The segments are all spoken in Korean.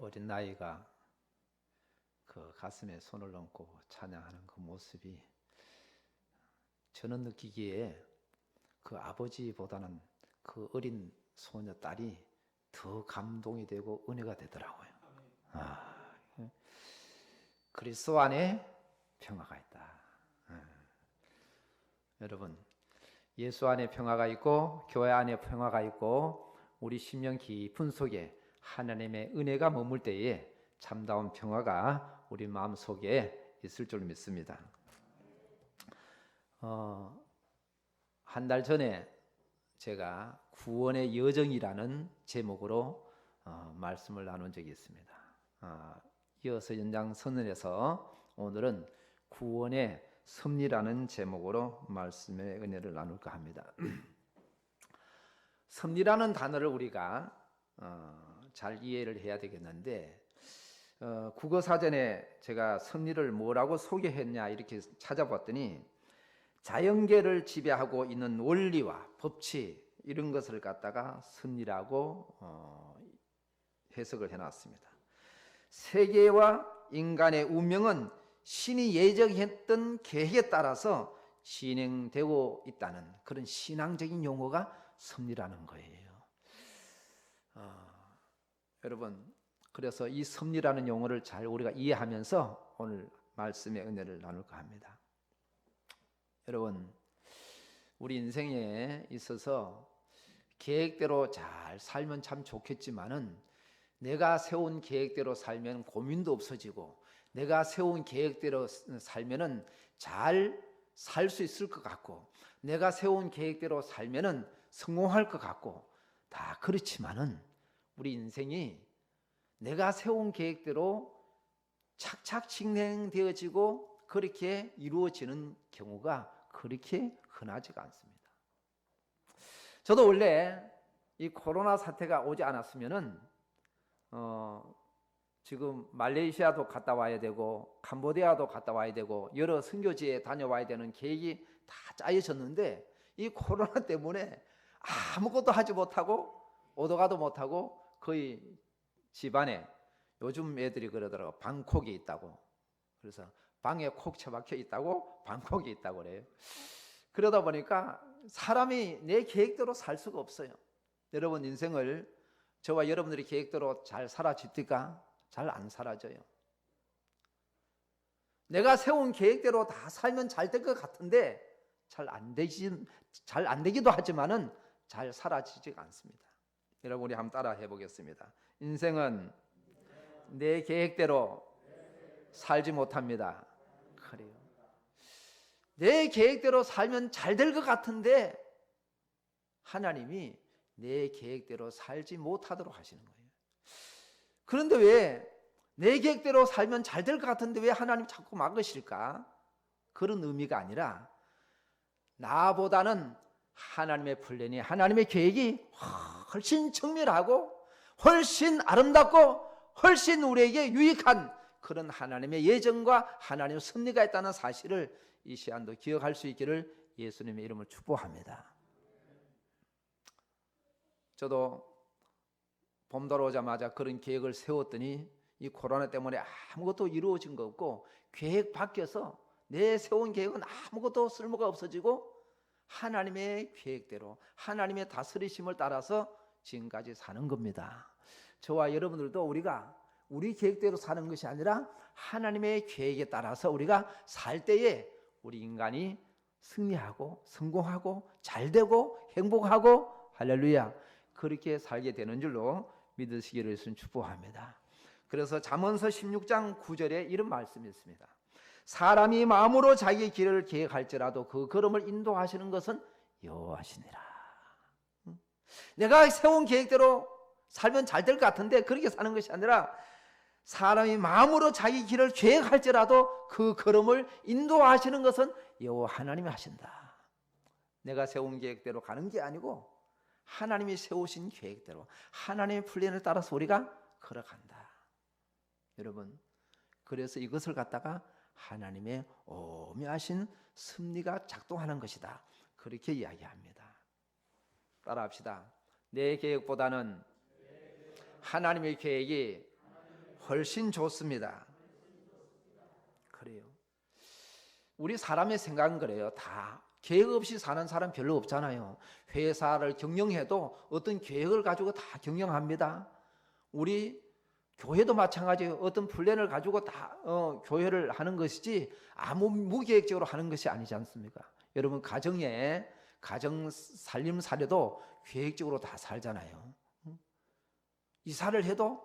어린 나이가 그 가슴에 손을 얹고 찬양하는 그 모습이 저는 느끼기에 그 아버지보다는 그 어린 소녀 딸이 더 감동이 되고 은혜가 되더라고요. 그리스도 안에 평화가 있다. 여러분, 예수 안에 평화가 있고 교회 안에 평화가 있고 우리 심령 깊은 속에 하나님의 은혜가 머물 때에 참다운 평화가 우리 마음속에 있을 줄 믿습니다. 한 달 전에 제가 구원의 여정이라는 제목으로 말씀을 나눈 적이 있습니다. 이어서 연장선언에서 오늘은 구원의 섭리라는 제목으로 말씀의 은혜를 나눌까 합니다. 섭리라는 단어를 우리가 잘 이해를 해야 되겠는데 국어사전에 제가 섭리를 뭐라고 소개했냐 이렇게 찾아봤더니 자연계를 지배하고 있는 원리와 법칙 이런 것을 갖다가 섭리라고 해석을 해놨습니다. 세계와 인간의 운명은 신이 예정했던 계획에 따라서 진행되고 있다는 그런 신앙적인 용어가 섭리라는 거예요. 여러분, 그래서 이 섭리라는 용어를 잘 우리가 이해하면서 오늘 말씀의 은혜를 나눌까 합니다. 여러분, 우리 인생에 있어서 계획대로 잘 살면 참 좋겠지만은 내가 세운 계획대로 살면 고민도 없어지고 내가 세운 계획대로 살면은 잘 살 수 있을 것 같고 내가 세운 계획대로 살면은 성공할 것 같고 다 그렇지만은 우리 인생이 내가 세운 계획대로 착착 진행되어지고 그렇게 이루어지는 경우가 그렇게 흔하지가 않습니다. 저도 원래 이 코로나 사태가 오지 않았으면은 지금 말레이시아도 갔다 와야 되고 캄보디아도 갔다 와야 되고 여러 선교지에 다녀와야 되는 계획이 다 짜여졌는데 이 코로나 때문에 아무것도 하지 못하고 오도가도 못하고 거의 집안에 요즘 애들이 그러더라고 방콕이 있다고. 그래서 방에 콕 처박혀 있다고 방콕이 있다고 그래요. 그러다 보니까 사람이 내 계획대로 살 수가 없어요. 여러분 인생을 저와 여러분들이 계획대로 잘 살아집니까? 잘 안 살아져요. 내가 세운 계획대로 다 살면 잘 될 것 같은데 잘 안 되기도 하지만은 잘 살아지지가 않습니다. 여러분 우리 한번 따라 해보겠습니다. 인생은 내 계획대로 살지 못합니다. 그래요. 내 계획대로 살면 잘 될 것 같은데 하나님이 내 계획대로 살지 못하도록 하시는 거예요. 그런데 왜 내 계획대로 살면 잘 될 것 같은데 왜 하나님 자꾸 막으실까? 그런 의미가 아니라 나보다는 하나님의 플랜이 하나님의 계획이 훨씬 정밀하고 훨씬 아름답고 훨씬 우리에게 유익한 그런 하나님의 예정과 하나님의 섭리가 있다는 사실을 이 시간도 기억할 수 있기를 예수님의 이름으로 축복합니다. 저도 봄 들어오자마자 그런 계획을 세웠더니 이 코로나 때문에 아무것도 이루어진 거 없고 계획 바뀌어서 내 세운 계획은 아무것도 쓸모가 없어지고 하나님의 계획대로 하나님의 다스리심을 따라서 지금까지 사는 겁니다. 저와 여러분들도 우리가 우리 계획대로 사는 것이 아니라 하나님의 계획에 따라서 우리가 살 때에 우리 인간이 승리하고 성공하고 잘되고 행복하고 할렐루야 그렇게 살게 되는 줄로 믿으시기를 예수님 축복합니다. 그래서 잠언서 16장 9절에 이런 말씀이 있습니다. 사람이 마음으로 자기의 길을 계획할지라도 그 걸음을 인도하시는 것은 여호와시니라. 내가 세운 계획대로 살면 잘 될 것 같은데 그렇게 사는 것이 아니라 사람이 마음으로 자기 길을 계획할지라도 그 걸음을 인도하시는 것은 여호와 하나님이 하신다. 내가 세운 계획대로 가는 게 아니고 하나님이 세우신 계획대로 하나님의 플랜을 따라서 우리가 걸어간다. 여러분 그래서 이것을 갖다가 하나님의 오묘하신 섭리가 작동하는 것이다. 그렇게 이야기합니다. 따라합시다. 내 계획보다는 하나님의 계획이 훨씬 좋습니다. 그래요. 우리 사람의 생각은 그래요. 다 계획 없이 사는 사람 별로 없잖아요. 회사를 경영해도 어떤 계획을 가지고 다 경영합니다. 우리 교회도 마찬가지예요. 어떤 플랜을 가지고 다 교회를 하는 것이지 아무 무계획적으로 하는 것이 아니지 않습니까? 여러분 가정 살림살이도 계획적으로 다 살잖아요. 이사를 해도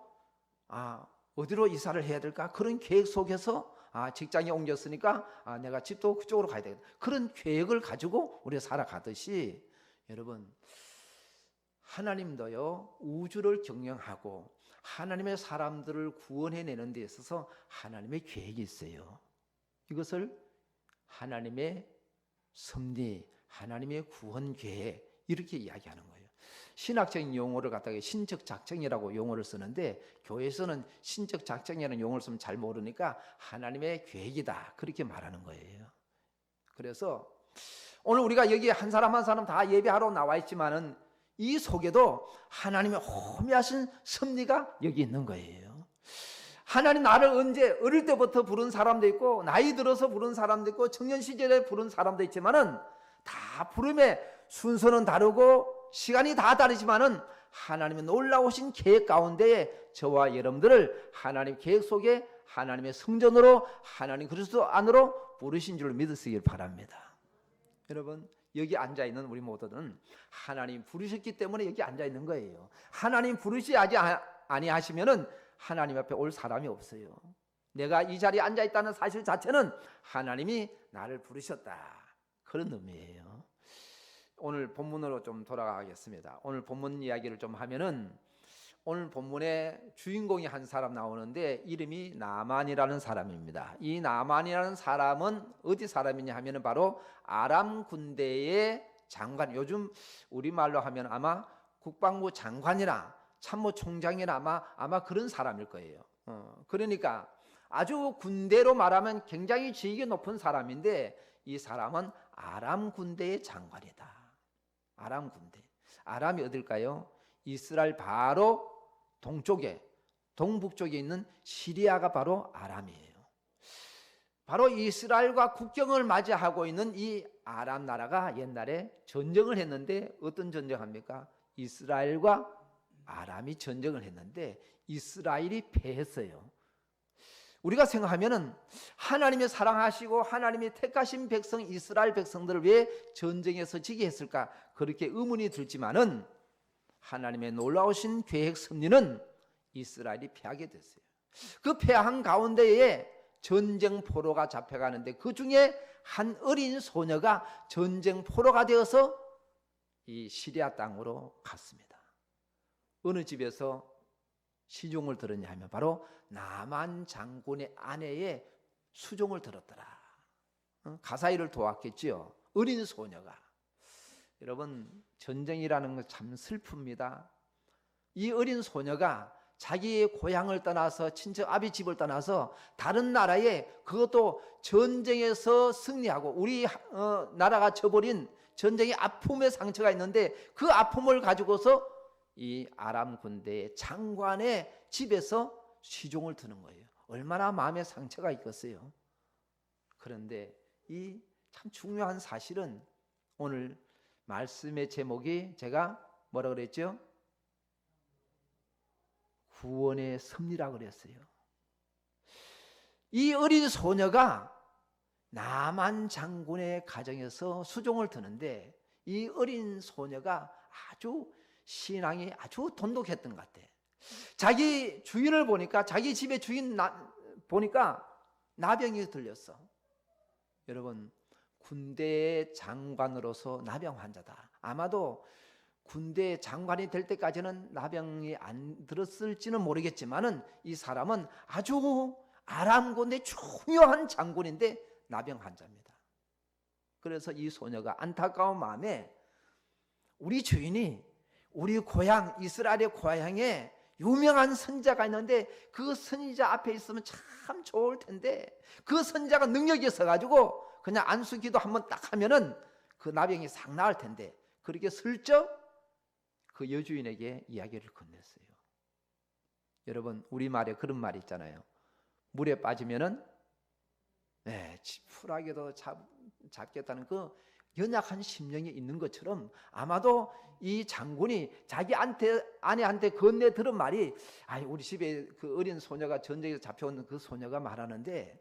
어디로 이사를 해야 될까? 그런 계획 속에서 직장에 옮겼으니까 내가 집도 그쪽으로 가야 되겠다. 그런 계획을 가지고 우리가 살아가듯이 여러분 하나님도요 우주를 경영하고 하나님의 사람들을 구원해내는 데 있어서 하나님의 계획이 있어요. 이것을 하나님의 섭리, 하나님의 구원 계획 이렇게 이야기하는 거예요. 신학적인 용어를 갖다가 신적 작정이라고 용어를 쓰는데 교회에서는 신적 작정이라는 용어를 쓰면 잘 모르니까 하나님의 계획이다 그렇게 말하는 거예요. 그래서 오늘 우리가 여기 한 사람 한 사람 다 예배하러 나와 있지만은 이 속에도 하나님의 호미하신 섭리가 여기 있는 거예요. 하나님 나를 언제 어릴 때부터 부른 사람도 있고 나이 들어서 부른 사람도 있고 청년 시절에 부른 사람도 있지만은 다 부름의 순서는 다르고 시간이 다 다르지만은 하나님의 놀라우신 계획 가운데에 저와 여러분들을 하나님 계획 속에 하나님의 성전으로 하나님 그리스도 안으로 부르신 줄 믿으시길 바랍니다. 여러분 여기 앉아 있는 우리 모두는 하나님 부르셨기 때문에 여기 앉아 있는 거예요. 하나님 부르시지 아니하시면은 하나님 앞에 올 사람이 없어요. 내가 이 자리에 앉아 있다는 사실 자체는 하나님이 나를 부르셨다 그런 의미예요. 오늘 본문으로 좀 돌아가겠습니다. 오늘 본문 이야기를 좀 하면은 오늘 본문에 주인공이 한 사람 나오는데 이름이 나만이라는 사람입니다. 이 나만이라는 사람은 어디 사람이냐 하면은 바로 아람 군대의 장관, 요즘 우리말로 하면 아마 국방부 장관이나 참모총장이나 아마 그런 사람일 거예요. 그러니까 아주 군대로 말하면 굉장히 지위가 높은 사람인데 이 사람은 아람 군대의 장관이다. 아람 군대. 아람이 어딜까요? 이스라엘 바로 동쪽에 동북쪽에 있는 시리아가 바로 아람이에요. 바로 이스라엘과 국경을 맞이하고 있는 이 아람 나라가 옛날에 전쟁을 했는데 어떤 전쟁합니까? 이스라엘과 아람이 전쟁을 했는데 이스라엘이 패했어요. 우리가 생각하면은 하나님이 사랑하시고 하나님이 택하신 백성 이스라엘 백성들을 왜 전쟁에서 지게 했을까? 그렇게 의문이 들지만은 하나님의 놀라우신 계획 섭리는 이스라엘이 패하게 됐어요. 그 패한 가운데에 전쟁 포로가 잡혀가는데 그 중에 한 어린 소녀가 전쟁 포로가 되어서 이 시리아 땅으로 갔습니다. 어느 집에서 시종을 들었냐 하면 바로 나만 장군의 아내의 수종을 들었더라. 가사일을 도왔겠지요. 어린 소녀가. 여러분 전쟁이라는 건 참 슬픕니다. 이 어린 소녀가 자기의 고향을 떠나서 친척 아비 집을 떠나서 다른 나라에 그것도 전쟁에서 승리하고 우리 나라가 져버린 전쟁의 아픔의 상처가 있는데 그 아픔을 가지고서 이 아람 군대의 장관의 집에서 시종을 드는 거예요. 얼마나 마음의 상처가 있겠어요. 그런데 이 참 중요한 사실은 오늘 말씀의 제목이 제가 뭐라 그랬죠? 구원의 섭리라고 그랬어요. 이 어린 소녀가 나만 장군의 가정에서 수종을 드는데 이 어린 소녀가 아주 신앙이 아주 돈독했던 것 같아. 자기 주인을 보니까 자기 집의 주인 보니까 나병이 들렸어. 여러분 군대의 장관으로서 나병 환자다. 아마도 군대 장관이 될 때까지는 나병이 안 들었을지는 모르겠지만은 이 사람은 아주 아람 군대 중요한 장군인데 나병 환자입니다. 그래서 이 소녀가 안타까운 마음에 우리 주인이 우리 고향 이스라엘의 고향에 유명한 선자가 있는데 그 선지자 앞에 있으면 참 좋을 텐데 그 선자가 능력이 있어가지고 그냥 안수기도 한번 딱 하면은 그 나병이 싹 나을 텐데 그렇게 슬쩍 그 여주인에게 이야기를 건넸어요. 여러분 우리말에 그런 말이 있잖아요. 물에 빠지면은 지푸라기도 잡겠다는 그 연약한 심령이 있는 것처럼 아마도 이 장군이 자기 아내한테 건네 들은 말이, 아니 우리 집에 그 어린 소녀가 전쟁에서 잡혀온 그 소녀가 말하는데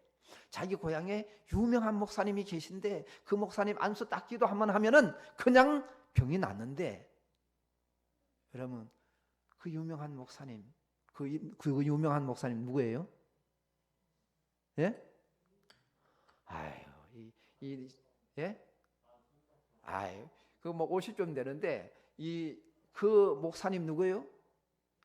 자기 고향에 유명한 목사님이 계신데 그 목사님 안수 닦기도 한번 하면은 그냥 병이 낫는데, 여러분 그 유명한 목사님, 그 유명한 목사님 누구예요? 예? 아유, 예? 아유, 그 뭐 50좀 되는데 그 목사님 누구예요?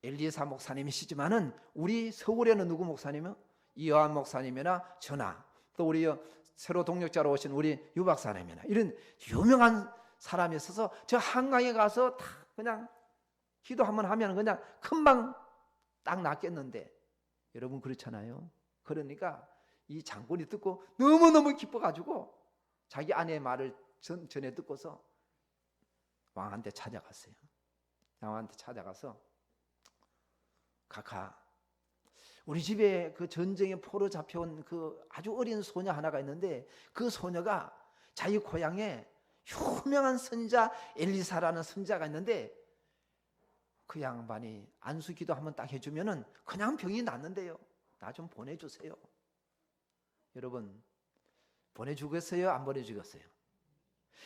엘리에사 목사님이시지만은 우리 서울에는 누구 목사님이요? 이요한 목사님이나 저나 또 우리 새로 동역자로 오신 우리 유 박사님이나 이런 유명한 사람이 있어서 저 한강에 가서 다 그냥 기도 한번 하면 그냥 금방 딱 낫겠는데, 여러분 그렇잖아요. 그러니까 이 장군이 듣고 너무너무 기뻐가지고 자기 아내의 말을 전에 듣고서 왕한테 찾아갔어요. 왕한테 찾아가서, 카카, 우리 집에 그 전쟁에 포로 잡혀온 그 아주 어린 소녀 하나가 있는데 그 소녀가 자기 고향에 유명한 선지자 엘리사라는 선지자가 있는데 그 양반이 안수기도 한번 딱 해주면은 그냥 병이 낫는데요. 나 좀 보내주세요. 여러분 보내주겠어요? 안 보내주겠어요?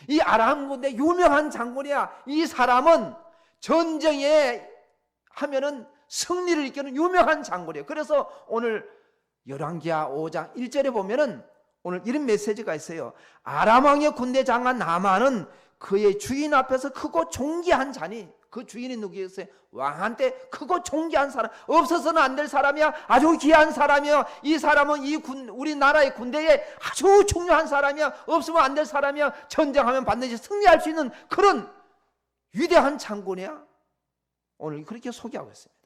이 아람 군대 유명한 장군이야. 이 사람은 전쟁에 하면은 승리를 이끄는 유명한 장군이에요. 그래서 오늘 열왕기하 5장 1절에 보면은 오늘 이런 메시지가 있어요. 아람 왕의 군대 장관 나만은 그의 주인 앞에서 크고 존귀한 자니, 그 주인이 누구였어요? 왕한테 크고 존귀한 사람, 없어서는 안 될 사람이야. 아주 귀한 사람이야. 이 사람은 우리나라의 군대에 아주 중요한 사람이야. 없으면 안 될 사람이야. 전쟁하면 반드시 승리할 수 있는 그런 위대한 장군이야. 오늘 그렇게 소개하고 있습니다.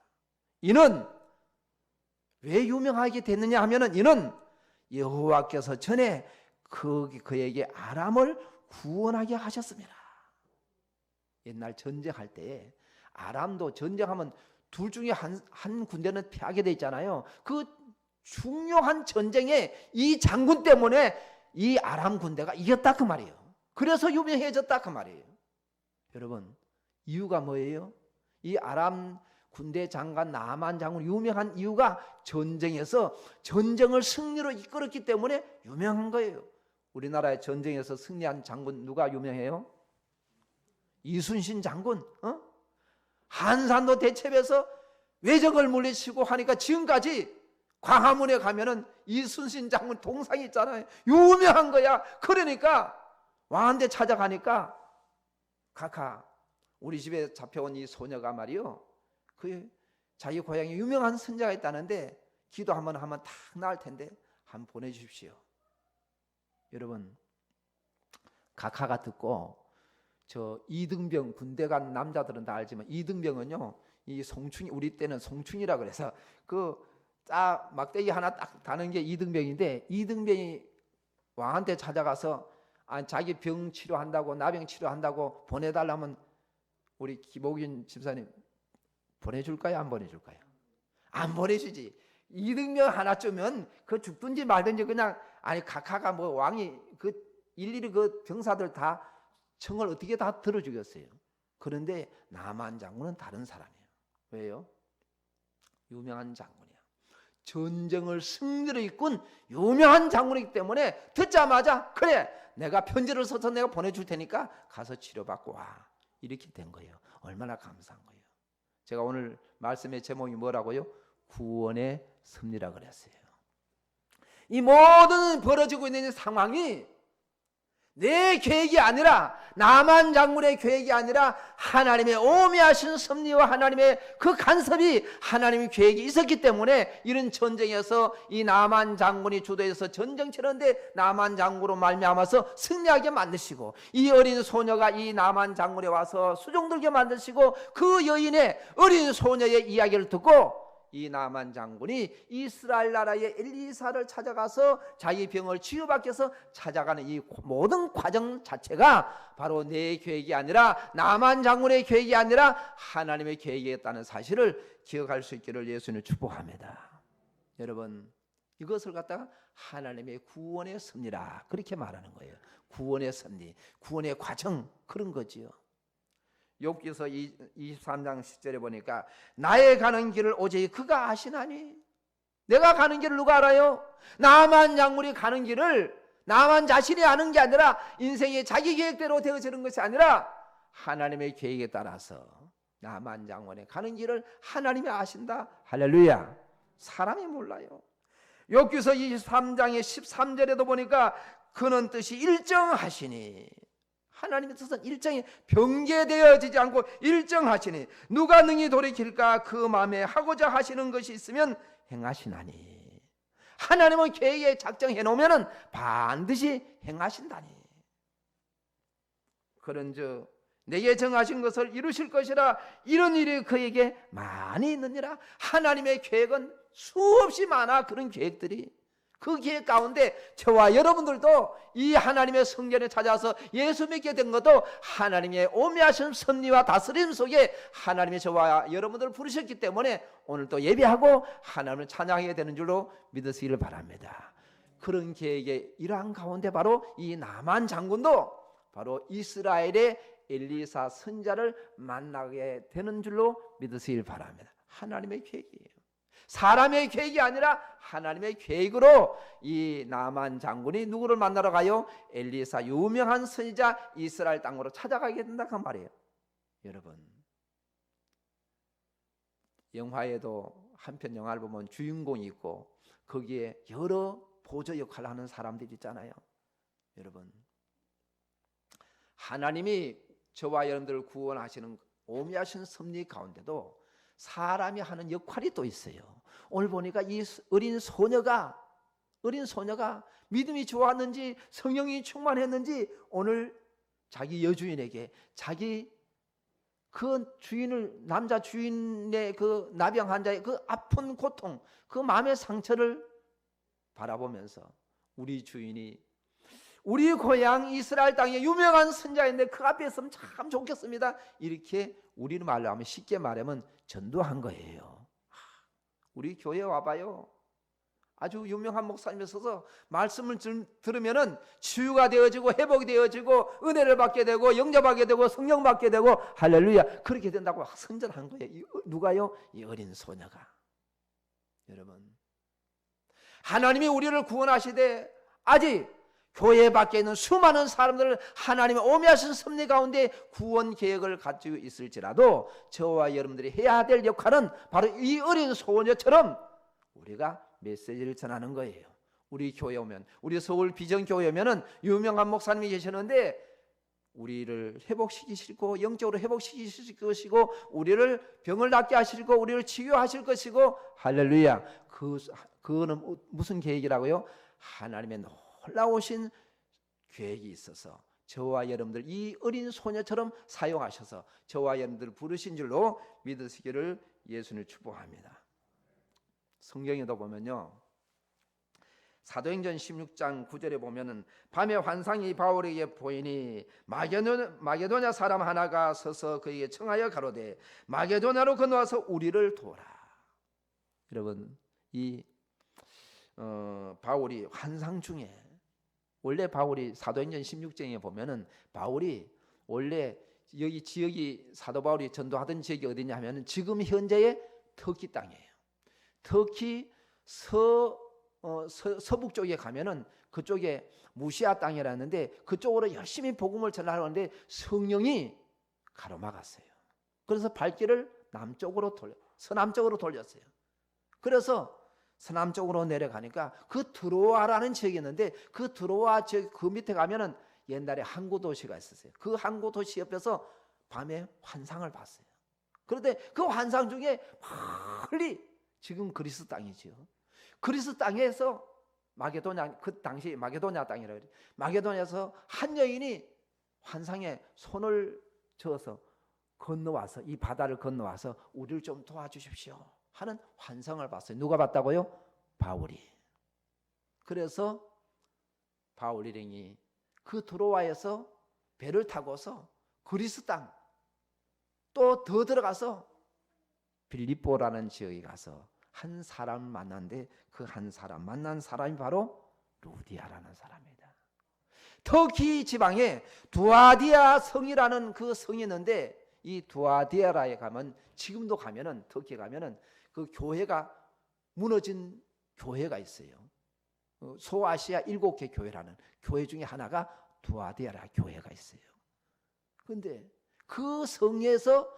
이는 왜 유명하게 됐느냐 하면은, 이는 여호와께서 전에 그에게 아람을 구원하게 하셨습니다. 옛날 전쟁할 때 아람도 전쟁하면 둘 중에 한 군대는 패하게 돼 있잖아요. 그 중요한 전쟁에 이 장군 때문에 이 아람 군대가 이겼다 그 말이에요. 그래서 유명해졌다 그 말이에요. 여러분 이유가 뭐예요? 이 아람 군대 장관 나만 장군 유명한 이유가 전쟁에서 전쟁을 승리로 이끌었기 때문에 유명한 거예요. 우리나라의 전쟁에서 승리한 장군 누가 유명해요? 이순신 장군. 한산도 대첩에서 외적을 물리치고 하니까 지금까지 광화문에 가면은 이순신 장군 동상이 있잖아요. 유명한 거야. 그러니까 왕한테 찾아가니까, 카카, 우리 집에 잡혀온 이 소녀가 말이요, 그 자기 고향에 유명한 선자가 있다는데 기도 한번 하면 다 나을 텐데 한번 보내주십시오. 여러분 카카가 듣고, 저 이등병, 군대 간 남자들은 다 알지만 이등병은요, 이 송충이, 우리 때는 송충이라 그래서 그 막대기 하나 딱 다는 게 이등병인데, 이등병이 왕한테 찾아가서 자기 병 치료한다고, 나병 치료한다고 보내달라면 우리 김옥윤 집사님 보내줄까요? 안 보내줄까요? 안 보내주지. 이등병 하나쯤은 그 죽든지 말든지 그냥, 카카가 뭐 왕이 그 일일이 그 병사들 다 청을 어떻게 다 들어주겠어요. 그런데 나만 장군은 다른 사람이에요. 왜요? 유명한 장군이야. 전쟁을 승리로 이끈 유명한 장군이기 때문에 듣자마자, 그래 내가 편지를 써서 내가 보내줄 테니까 가서 치료받고 와. 이렇게 된 거예요. 얼마나 감사한 거예요. 제가 오늘 말씀의 제목이 뭐라고요? 구원의 섭리라 그랬어요. 이 모든 벌어지고 있는 상황이 내 계획이 아니라, 나만 장군의 계획이 아니라 하나님의 오묘하신 섭리와 하나님의 그 간섭이, 하나님의 계획이 있었기 때문에 이런 전쟁에서 이 나만 장군이 주도해서 전쟁 치렀는데 나만 장군으로 말미암아서 승리하게 만드시고, 이 어린 소녀가 이 나만 장군에 와서 수종들게 만드시고, 그 여인의 어린 소녀의 이야기를 듣고 이 나만 장군이 이스라엘 나라의 엘리사를 찾아가서 자기 병을 치유받기 위해서 찾아가는 이 모든 과정 자체가 바로 내 계획이 아니라 나만 장군의 계획이 아니라 하나님의 계획이었다는 사실을 기억할 수 있기를 예수님 축복합니다. 여러분, 이것을 갖다가 하나님의 구원의 섭리라 그렇게 말하는 거예요. 구원의 섭리, 구원의 과정, 그런 거지요. 욥기서 23장 10절에 보니까 나의 가는 길을 오직 그가 아시나니. 내가 가는 길을 누가 알아요? 나만 장군이 가는 길을 나만 자신이 아는 게 아니라 인생의 자기 계획대로 되어지는 것이 아니라 하나님의 계획에 따라서 나만 장군의 가는 길을 하나님이 아신다. 할렐루야. 사람이 몰라요. 욥기서 23장의 13절에도 보니까 그는 뜻이 일정하시니, 하나님의 뜻은 일정히 변개되어지지 않고 일정하시니 누가 능히 돌이킬까? 그 마음에 하고자 하시는 것이 있으면 행하시나니. 하나님은 계획에 작정해 놓으면 반드시 행하신다니. 그런즉 내게 정하신 것을 이루실 것이라. 이런 일이 그에게 많이 있느니라. 하나님의 계획은 수없이 많아. 그런 계획들이, 그 계획 가운데 저와 여러분들도 이 하나님의 성전에 찾아서 예수 믿게 된 것도 하나님의 오묘하신 섭리와 다스림 속에 하나님이 저와 여러분들을 부르셨기 때문에 오늘 또 예배하고 하나님을 찬양하게 되는 줄로 믿으시기를 바랍니다. 그런 계획의 일환 가운데 바로 이 나만 장군도 바로 이스라엘의 엘리사 선지자를 만나게 되는 줄로 믿으시길 바랍니다. 하나님의 계획이에요. 사람의 계획이 아니라 하나님의 계획으로 이 나만 장군이 누구를 만나러 가요? 엘리사, 유명한 선지자 이스라엘 땅으로 찾아가게 된다 그 말이에요. 여러분, 영화에도 한편 영화를 보면 주인공이 있고 거기에 여러 보조 역할을 하는 사람들이 있잖아요. 여러분, 하나님이 저와 여러분들을 구원하시는 오묘하신 섭리 가운데도 사람이 하는 역할이 또 있어요. 오늘 보니까 이 어린 소녀가 믿음이 좋았는지 성령이 충만했는지 오늘 자기 여주인에게 자기 그 주인을, 남자 주인의 그 나병 환자의 그 아픈 고통, 그 마음의 상처를 바라보면서 우리 주인이 우리 고향 이스라엘 땅에 유명한 선자인데 그 앞에 있으면 참 좋겠습니다. 이렇게 우리는 말로 하면, 쉽게 말하면 전도한 거예요. 우리 교회 와봐요. 아주 유명한 목사님이 있어서 말씀을 들으면은 치유가 되어지고 회복이 되어지고 은혜를 받게 되고 영접하게 되고 성령 받게 되고 할렐루야, 그렇게 된다고 선전한 거예요. 누가요? 이 어린 소녀가. 여러분, 하나님이 우리를 구원하시되 아직 교회 밖에 있는 수많은 사람들을 하나님의 오묘하신 섭리 가운데 구원 계획을 가지고 있을지라도 저와 여러분들이 해야 될 역할은 바로 이 어린 소녀처럼 우리가 메시지를 전하는 거예요. 우리 교회 오면, 우리 서울 비전교회 오면은 유명한 목사님이 계시는데 우리를 회복시키시고 영적으로 회복시키실 것이고 우리를 병을 낫게 하시고 우리를 치유하실 것이고 할렐루야. 그거는 무슨 계획이라고요? 하나님의 놀라우신 계획이 있어서 저와 여러분들 이 어린 소녀처럼 사용하셔서 저와 여러분들 부르신 줄로 믿으시기를 예수님 축복합니다. 성경에도 보면요, 사도행전 16장 9절에 보면은 밤에 환상이 바울에게 보이니 마게도냐 사람 하나가 서서 그에게 청하여 가로되 마게도냐로 건너와서 우리를 도우라. 여러분, 이 바울이 환상 중에, 원래 바울이 사도행전 16장에 보면은 바울이 원래 여기 지역이, 사도 바울이 전도하던 지역이 어디냐 하면은 지금 현재의 터키 땅이에요. 터키 서북 쪽에 가면은 그쪽에 무시아 땅이라는데 그쪽으로 열심히 복음을 전하려는데 성령이 가로막았어요. 그래서 발길을 서남쪽으로 돌렸어요. 그래서 서남쪽으로 내려가니까 그 드로아라는 지역이 있는데 그 드로아 지역 그 밑에 가면은 옛날에 항구 도시가 있었어요. 그 항구 도시 옆에서 밤에 환상을 봤어요. 그런데 그 환상 중에 멀리 지금 그리스 땅이지요. 그리스 땅에서 마게도냐, 그 당시 마게도냐 땅이라고 그래요. 마게도냐에서 한 여인이 환상에 손을 저어서 건너와서 이 바다를 건너와서 우리를 좀 도와주십시오. 하는 환상을 봤어요. 누가 봤다고요? 바울이. 그래서 바울 일행이 그 드로아에서 배를 타고서 그리스 땅 또 더 들어가서 빌립보라는 지역에 가서 한 사람을 만났는데 그 한 사람 만난 사람이 바로 루디아라는 사람입니다. 터키 지방에 두아디아 성이라는 그 성이 있는데 이 두아디아라에 가면 지금도 가면은 터키에 가면은 그 교회가 무너진 교회가 있어요. 소아시아 7개 교회라는 교회 중에 하나가 두아디아라 교회가 있어요. 그런데 그 성에서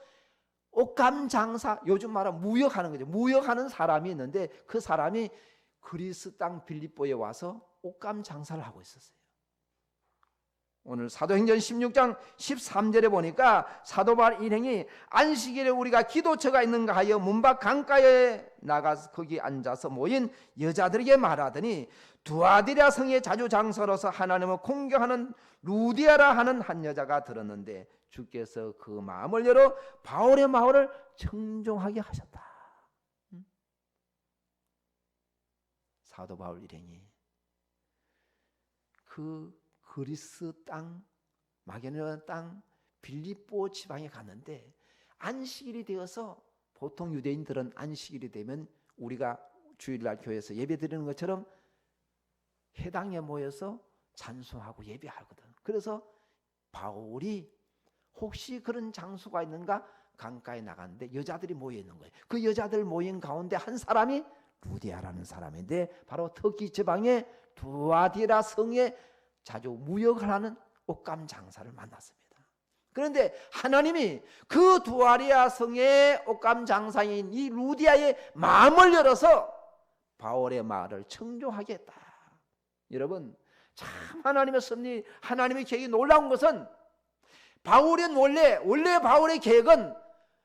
옷감 장사, 요즘 말하면 무역하는 거죠. 무역하는 사람이 있는데 그 사람이 그리스 땅 빌립보에 와서 옷감 장사를 하고 있었어요. 오늘 사도행전 16장 13절에 보니까 사도 바울 일행이 안식일에 우리가 기도처가 있는가 하여 문밖 강가에 나가서 거기 앉아서 모인 여자들에게 말하더니 두아디라 성에 자주 장사로서 하나님을 공경하는 루디아라 하는 한 여자가 들었는데 주께서 그 마음을 열어 바울의 마음을 청종하게 하셨다. 사도 바울 일행이 그 그리스 땅, 마게도냐 땅, 빌립보 지방에 갔는데 안식일이 되어서 보통 유대인들은 안식일이 되면 우리가 주일날 교회에서 예배 드리는 것처럼 회당에 모여서 찬송하고 예배하거든. 그래서 바울이 혹시 그런 장소가 있는가 강가에 나갔는데 여자들이 모여 있는 거예요. 그 여자들 모인 가운데 한 사람이 루디아라는 사람인데 바로 터키 지방의 두아디라 성에 자주 무역을 하는 옷감 장사를 만났습니다. 그런데 하나님이 그 두아디라 성의 옷감 장사인 이 루디아의 마음을 열어서 바울의 말을 청종하게 했다. 여러분 참 하나님의 섭리, 하나님의 계획이 놀라운 것은 바울은 원래 바울의 계획은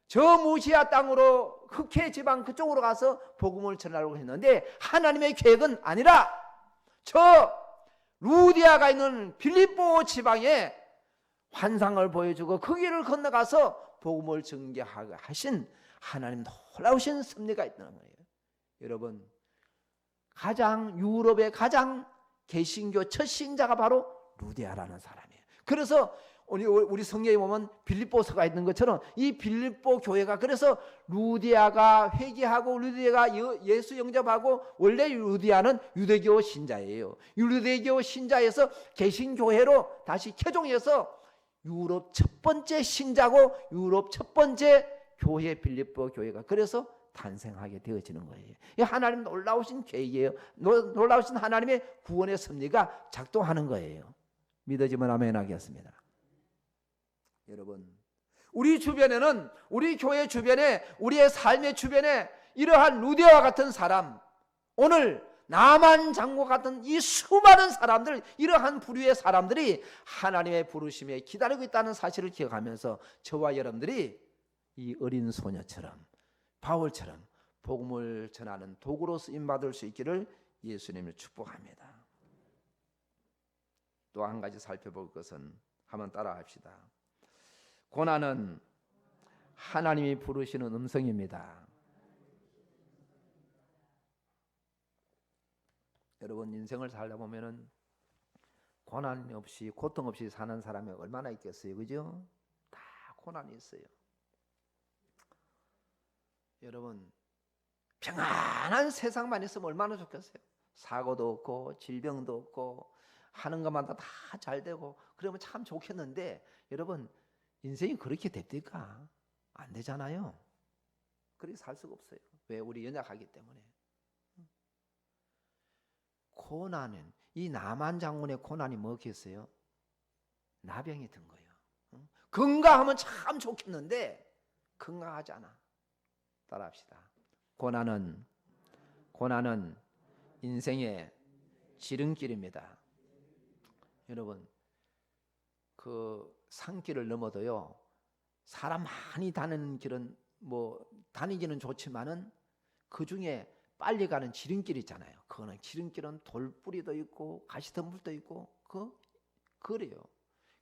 저 무시아 땅으로 흑해 지방 그쪽으로 가서 복음을 전하려고 했는데 하나님의 계획은 아니라 저 루디아가 있는 빌립보 지방에 환상을 보여주고 그 길을 건너가서 복음을 전개하게 하신 하나님 놀라우신 섭리가 있다는 거예요. 여러분 유럽의 가장 개신교 첫 신자가 바로 루디아라는 사람이에요. 그래서 우리 성경에 보면 빌립보서가 있는 것처럼 이 빌립보 교회가 그래서 루디아가 회개하고 루디아가 예수 영접하고 원래 루디아는 유대교 신자예요. 유대교 신자에서 개신교회로 다시 개종해서 유럽 첫 번째 신자고 유럽 첫 번째 교회 빌립보 교회가 그래서 탄생하게 되어지는 거예요. 이 하나님 놀라우신 계획이에요. 놀라우신 하나님의 구원의 섭리가 작동하는 거예요. 믿어지면 아멘 하겠습니다. 여러분 우리 주변에는 우리 교회 주변에 우리의 삶의 주변에 이러한 루디아와 같은 사람 오늘 나만 장과 같은 이 수많은 사람들 이러한 부류의 사람들이 하나님의 부르심에 기다리고 있다는 사실을 기억하면서 저와 여러분들이 이 어린 소녀처럼 바울처럼 복음을 전하는 도구로 쓰임받을 수 있기를 예수님을 축복합니다. 또 한 가지 살펴볼 것은 한번 따라 합시다. 고난은 하나님이 부르시는 음성입니다. 여러분 인생을 살다 보면은 고난 없이 고통 없이 사는 사람이 얼마나 있겠어요, 그죠? 다 고난이 있어요. 여러분 평안한 세상만 있으면 얼마나 좋겠어요. 사고도 없고 질병도 없고 하는 것마다 다 잘 되고 그러면 참 좋겠는데 여러분 인생이 그렇게 됩니까? 안 되잖아요. 그렇게 살 수가 없어요. 왜? 우리 연약하기 때문에. 고난은 이 남한 장군의 고난이 뭐겠어요? 나병이 든 거예요. 건강하면 참 좋겠는데 건강하지 않아. 따라합시다. 고난은 인생의 지름길입니다. 여러분 그 산길을 넘어도요 사람 많이 다니는 길은 뭐 다니기는 좋지만은 그 중에 빨리 가는 지름길 있잖아요. 그거는 지름길은 돌뿌리도 있고 가시덤불도 있고 그래요.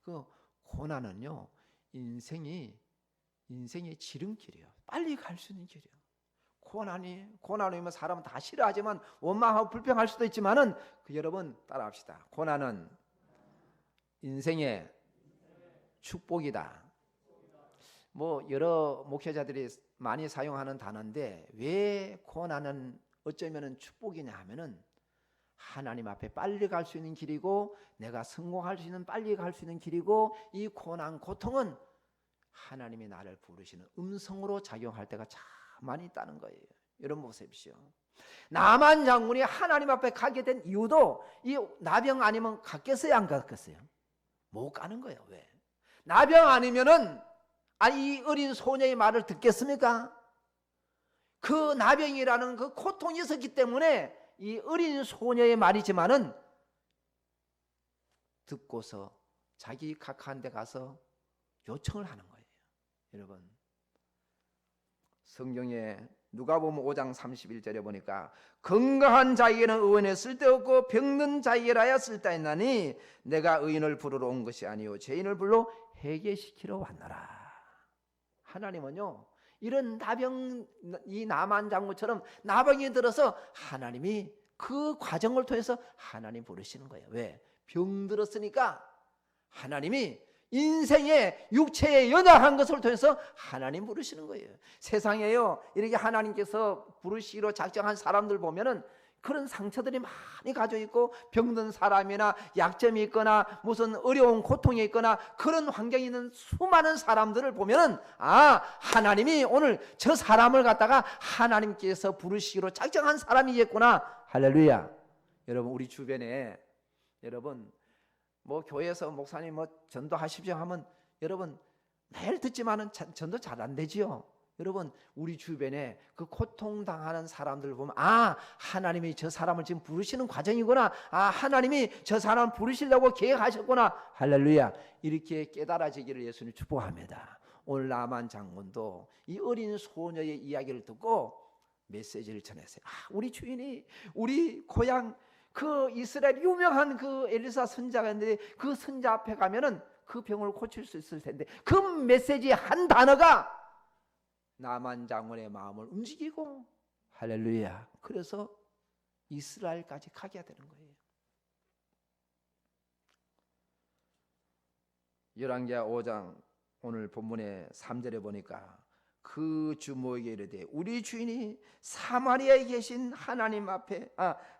그 고난은요 인생의 지름길이에요. 빨리 갈 수 있는 길이에요. 고난이면 사람은 다 싫어하지만 원망하고 불평할 수도 있지만은 여러분 따라합시다. 고난은 인생의 축복이다. 뭐 여러 목회자들이 많이 사용하는 단어인데 왜 고난은 어쩌면은 축복이냐 하면은 하나님 앞에 빨리 갈 수 있는 길이고 내가 성공할 수 있는 빨리 갈 수 있는 길이고 이 고난 고통은 하나님이 나를 부르시는 음성으로 작용할 때가 참 많이 있다는 거예요. 여러분 보십시오. 나만 장군이 하나님 앞에 가게 된 이유도 이 나병 아니면 갔겠어요 안 갔겠어요? 못 가는 거예요. 왜? 나병 아니면은 이 어린 소녀의 말을 듣겠습니까? 그 나병이라는 그 고통이 있었기 때문에 이 어린 소녀의 말이지만은 듣고서 자기 각한 데 가서 요청을 하는 거예요. 여러분 성경에 누가복음 5장 31절에 보니까 건강한 자에게는 의인의 쓸데없고 병든 자에게라야 쓸데있나니 내가 의인을 부르러 온 것이 아니요 죄인을 불러 회개시키러 왔노라. 하나님은요 이런 나병 이 나만 장군처럼 나병이 들어서 하나님이 그 과정을 통해서 하나님 부르시는 거예요. 왜? 병 들었으니까 하나님이 인생의 육체에 연약한 것을 통해서 하나님 부르시는 거예요. 세상에요 이렇게 하나님께서 부르시기로 작정한 사람들 보면은 그런 상처들이 많이 가지고 있고 병든 사람이나 약점이 있거나 무슨 어려운 고통이 있거나 그런 환경에 있는 수많은 사람들을 보면은 하나님이 오늘 저 사람을 갖다가 하나님께서 부르시기로 작정한 사람이겠구나. 할렐루야. 여러분 우리 주변에 여러분 뭐 교회에서 목사님 뭐 전도하십시오 하면 여러분 매일 듣지만은 전도 잘 안 되지요. 여러분 우리 주변에 그 고통당하는 사람들 보면 하나님이 저 사람을 지금 부르시는 과정이구나. 하나님이 저 사람을 부르시려고 계획하셨구나. 할렐루야. 이렇게 깨달아지기를 예수님 축복합니다. 오늘 나만 장군도 이 어린 소녀의 이야기를 듣고 메시지를 전했어요. 우리 주인이 우리 고향 그 이스라엘 유명한 그 엘리사 선자가 있는데 그 선자 앞에 가면은 그 병을 고칠 수 있을 텐데 그 메시지 한 단어가 나만 장군의 마음을 움직이고 할렐루야. 그래서 이스라엘까지 가게 되는 거예요. 열왕기하 5장 오늘 본문의 3절에 보니까 그 주모에게 이르되 우리 주인이 사마리아에 계신 하나님 앞에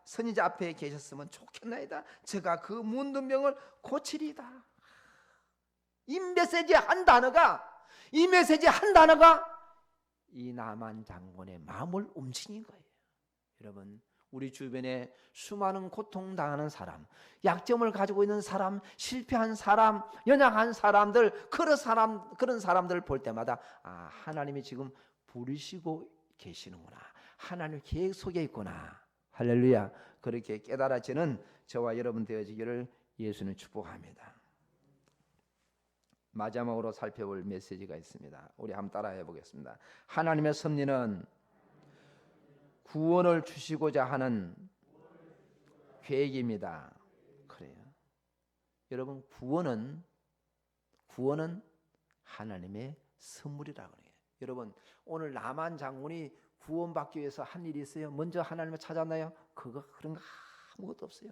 선지자 앞에 계셨으면 좋겠나이다. 제가 그 문든 병을 고치리다. 이 메시지 한 단어가 이 나만 장군의 마음을 움직인 거예요. 여러분 우리 주변에 수많은 고통당하는 사람, 약점을 가지고 있는 사람, 실패한 사람, 연약한 사람들, 그런 사람들을 볼 때마다 하나님이 지금 부르시고 계시는구나. 하나님 계획 속에 있구나. 할렐루야. 그렇게 깨달아지는 저와 여러분 되어지기를 예수는 축복합니다. 마지막으로 살펴볼 메시지가 있습니다. 우리 한번 따라해 보겠습니다. 하나님의 섭리는 구원을 주시고자 하는 계획입니다. 그래요. 여러분 구원은 하나님의 선물이라고 해요. 여러분 오늘 나만 장군이 구원받기 위해서 한 일이 있어요? 먼저 하나님을 찾았나요? 그런 거 아무것도 없어요.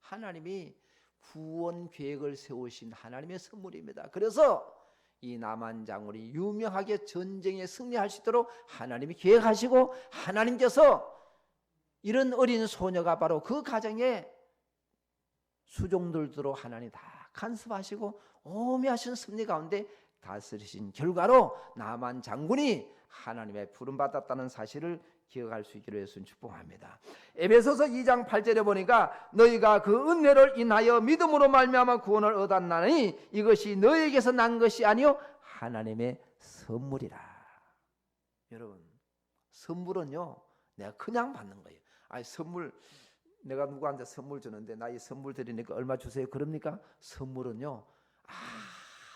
하나님이 구원 계획을 세우신 하나님의 선물입니다. 그래서 이 나만 장군이 유명하게 전쟁에 승리할 수 있도록 하나님이 계획하시고 하나님께서 이런 어린 소녀가 바로 그 가정에 수종들도록 하나님 다 간섭하시고 오묘하신 섭리 가운데 다스리신 결과로 나만 장군이 하나님의 부름받았다는 사실을 기억할 수 있기를 예수님 축복합니다. 에베소서 2장 8절에 보니까 너희가 그 은혜를 인하여 믿음으로 말미암아 구원을 얻었나니 이것이 너희에게서 난 것이 아니요 하나님의 선물이라. 여러분 선물은요 내가 그냥 받는 거예요. 선물 내가 누구한테 선물 주는데 나 이 선물 드리니까 얼마 주세요 그럽니까? 선물은요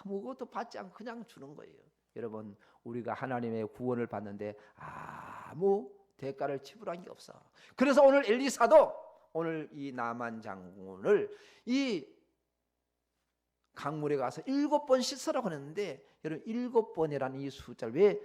아무것도 받지 않고 그냥 주는 거예요. 여러분 우리가 하나님의 구원을 받는데 아무 대가를 지불한 게 없어. 그래서 오늘 엘리사도 오늘 이 나만 장군을 이 강물에 가서 7번 씻으라고 했는데 여러분 7번이라는 이 숫자를 왜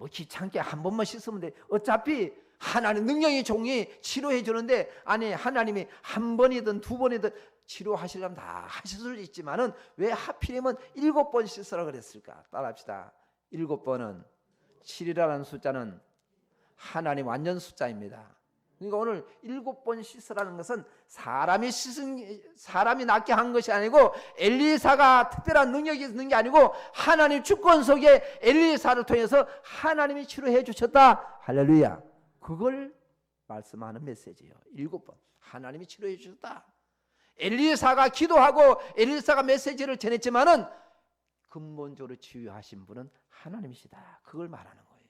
뭐 귀찮게 한 번만 씻으면 돼. 어차피 하나님 능력이 종이 치료해 주는데, 아니 하나님이 한 번이든 두 번이든 치료하시려면 다 하실 수 있지만은 왜 하필이면 7번 씻으라 그랬을까? 따라합시다. 7번은 7이라는 숫자는 하나님 완전 숫자입니다. 그러니까 오늘 7번 씻으라는 것은 사람이 낫게 한 것이 아니고, 엘리사가 특별한 능력이 있는 게 아니고, 하나님 주권 속에 엘리사를 통해서 하나님이 치료해 주셨다. 할렐루야. 그걸 말씀하는 메시지예요. 7번 하나님이 치료해 주셨다. 엘리사가 기도하고 엘리사가 메시지를 전했지만은 근본적으로 치유하신 분은 하나님이시다. 그걸 말하는 거예요.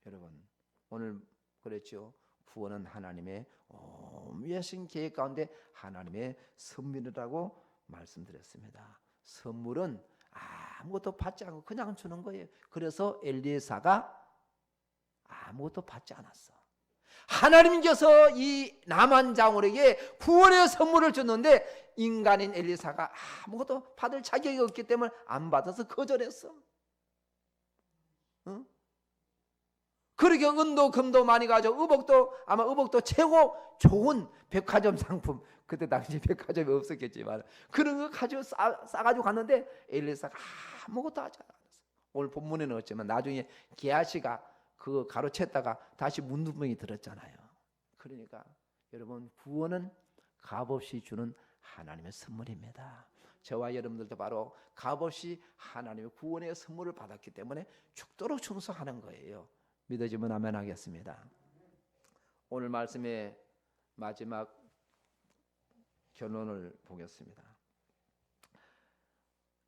여러분, 오늘 그랬죠. 구원은 하나님의 위하신 계획 가운데 하나님의 선물이라고 말씀드렸습니다. 선물은 아무것도 받지 않고 그냥 주는 거예요. 그래서 엘리사가 아무것도 받지 않았어. 하나님께서 이 나만 장군에게 구원의 선물을 줬는데, 인간인 엘리사가 아무것도 받을 자격이 없기 때문에 안 받아서 거절했어. 응? 그러게 은도 금도 많이 가져, 의복도 최고 좋은 백화점 상품, 그때 당시 백화점이 없었겠지만 그런 거 가지고 싸가지고 갔는데 엘리사가 아무것도 하지 않았어. 오늘 본문에는 없지만 나중에 게하시가 그거 가로챘다가 다시 문둥병이 들었잖아요. 그러니까 여러분, 구원은 값없이 주는 하나님의 선물입니다. 저와 여러분들도 바로 값없이 하나님의 구원의 선물을 받았기 때문에 죽도록 충성하는 거예요. 믿어지면 아멘 하겠습니다. 오늘 말씀의 마지막 결론을 보겠습니다.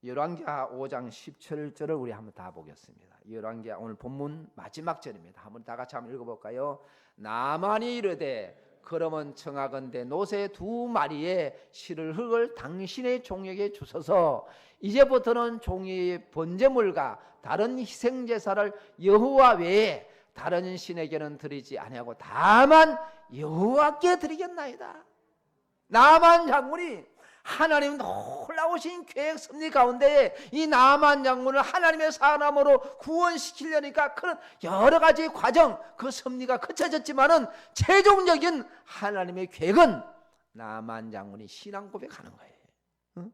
열왕기하 5장 17절을 우리 한번 다 보겠습니다. 열왕기하 오늘 본문 마지막 절입니다. 한번 다 같이 한번 읽어볼까요? 나만이 이르되 그러면 청하건대 노새 2마리의 실을 흙을 당신의 종에게 주소서. 이제부터는 종이 번제물과 다른 희생제사를 여호와 외에 다른 신에게는 드리지 아니하고 다만 여호와께 드리겠나이다. 나만 장군이 하나님 놀라우신 계획 섭리 가운데 이 나만 장군을 하나님의 사람으로 구원시키려니까 그런 여러 가지 과정, 그 섭리가 거쳐졌지만은 최종적인 하나님의 계획은 나만 장군이 신앙 고백하는 거예요. 응?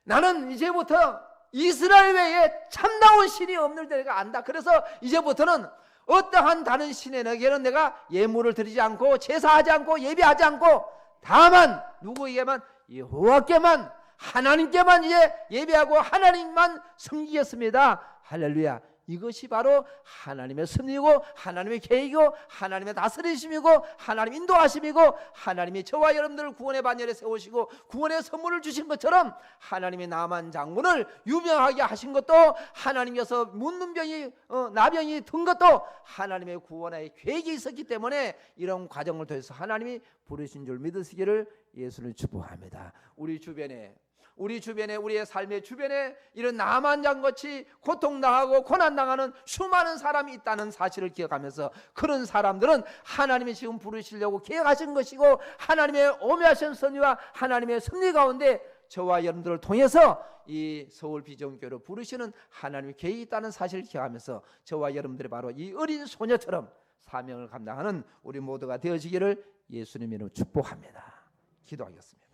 나는 이제부터 이스라엘 외에 참다운 신이 없는 데가 안다. 그래서 이제부터는 어떠한 다른 신에게는 내가 예물을 드리지 않고 제사하지 않고 예배하지 않고 다만 누구에게만 여호와께만 하나님께만 이제 예배하고 하나님만 섬기겠습니다. 할렐루야. 이것이 바로 하나님의 섭리고 하나님의 계획이고 하나님의 다스리심이고 하나님 인도하심이고 하나님이 저와 여러분들을 구원의 반열에 세우시고 구원의 선물을 주신 것처럼 하나님의 나만 장군을 유명하게 하신 것도 하나님께서 문둥병이 나병이 든 것도 하나님의 구원의 계획이 있었기 때문에 이런 과정을 통해서 하나님이 부르신 줄 믿으시기를 예수를 축복합니다. 우리의 우리의 삶의 주변에 이런 나만장같이 고통당하고 고난당하는 수많은 사람이 있다는 사실을 기억하면서 그런 사람들은 하나님이 지금 부르시려고 계획하신 것이고 하나님의 오묘하신 선의와 하나님의 섭리 가운데 저와 여러분들을 통해서 이 서울 비전교회로 부르시는 하나님의 계획이 있다는 사실을 기억하면서 저와 여러분들이 바로 이 어린 소녀처럼 사명을 감당하는 우리 모두가 되어지기를 예수님 이름으로 축복합니다. 기도하겠습니다.